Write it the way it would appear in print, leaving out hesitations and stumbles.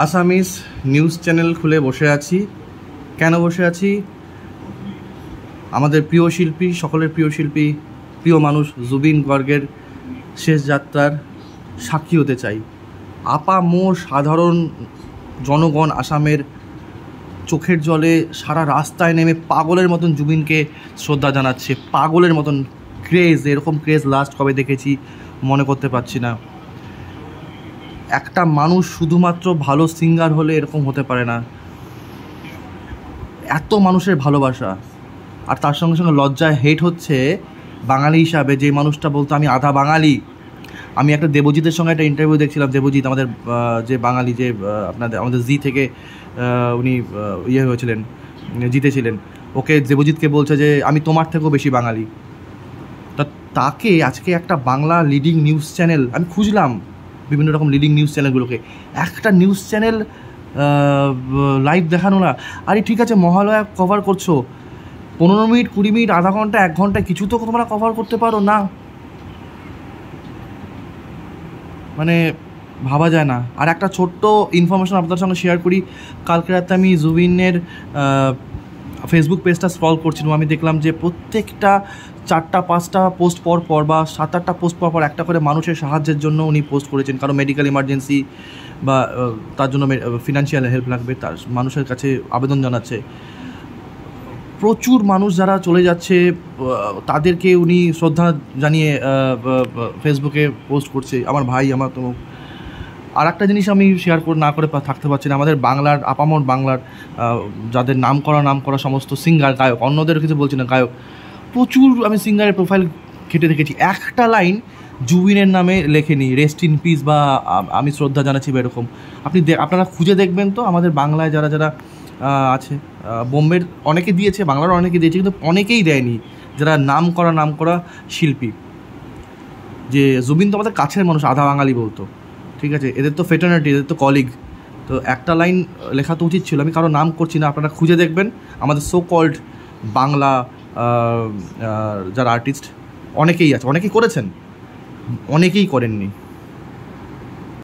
Assamese news channel খুলে বসে আছি। কেন বসে আছি? আমাদের প্রিয় শিল্পী, সকলের প্রিয় শিল্পী, প্রিয় মানুষ জুবিন গর্গের শেষ যাত্রার সাক্ষী হতে চাই। আপামর সাধারণ জনগণ আসামের চোখের জলে সারা রাস্তায় নেমে পাগলের মতন জুবিনকে শ্রদ্ধা জানাচ্ছে। পাগলের মতন ক্রেজ, এরকম ক্রেজ লাস্ট কবে দেখেছি মনে করতে পারছি না। একটা মানুষ শুধুমাত্র ভালো সিঙ্গার হলে এরকম হতে পারে না। এত মানুষের ভালোবাসা, আর তার সঙ্গে সঙ্গে লজ্জায় হেট হচ্ছে বাঙালি হিসাবে যে মানুষটা বলতো আমি আধা বাঙালি। আমি একটা দেবজিতের সঙ্গে একটা ইন্টারভিউ দেখছিলাম। দেবজিৎ আমাদের যে বাঙালি, যে আমাদের জি থেকে উনি হয়েছিলেন, জিতেছিলেন। ওকে দেবজিৎকে বলছে যে আমি তোমার থেকেও বেশি বাঙালি। তা তাকে আজকে একটা বাংলা লিডিং নিউজ চ্যানেল, আমি খুঁজলাম বিভিন্ন রকম লিডিং নিউজ চ্যানেলগুলোকে, একটা নিউজ চ্যানেল লাইভ দেখানো না। আরে ঠিক আছে, মহালয়া কভার করছো, 15 মিনিট, 20 মিনিট, আধা ঘন্টা, 1 ঘন্টা কিছু তো তোমরা কভার করতে পারো না। মানে ভাবা যায় না। আর একটা ছোট্ট ইনফরমেশন আপনাদের সঙ্গে শেয়ার করি। কালকে রাতে আমি জুবিনের ফেসবুক পেজটা স্ক্রল করছিলাম। আমি দেখলাম যে প্রত্যেকটা 4-5টা পোস্ট পর বা 7-8টা পোস্ট পর একটা করে মানুষের সাহায্যের জন্য উনি পোস্ট করেছেন। কারো মেডিকেল ইমার্জেন্সি বা তার জন্য ফিনান্সিয়াল হেল্প লাগবে, তার মানুষের কাছে আবেদন জানাচ্ছে। প্রচুর মানুষ যারা চলে যাচ্ছে তাদেরকে উনি শ্রদ্ধা জানিয়ে ফেসবুকে পোস্ট করছে, আমার ভাই, আমার তো। আর একটা জিনিস আমি শেয়ার না করে থাকতে পারছি না। আমাদের বাংলার, আপামর বাংলার যাদের নাম করা সমস্ত সিঙ্গার, গায়ক, অন্যদের কিছু বলছি না, গায়ক, প্রচুর আমি সিঙ্গারের প্রোফাইল ঘেটে দেখেছি, একটা লাইন জুবিনের নামে লেখেনি রেস্ট ইন পিস বা আমি শ্রদ্ধা জানাচ্ছি বা এরকম। আপনারা খুঁজে দেখবেন তো আমাদের বাংলায় যারা যারা আছে, বোম্বের অনেকে দিয়েছে, বাংলার অনেকে দিয়েছে, কিন্তু অনেকেই দেয়নি যারা নাম করা শিল্পী। যে জুবিন তো আমাদের কাছের মানুষ, আধা বাঙালি বলতো, ঠিক আছে, এদের তো ফেটার্নিটি, এদের তো কলিগ, তো একটা লাইন লেখা তো উচিত ছিল। আমি কারো নাম করছি না, আপনারা খুঁজে দেখবেন আমাদের সো কল্ড বাংলা যারা আর্টিস্ট অনেকেই আছে, অনেকেই করেছেন, অনেকেই করেননি।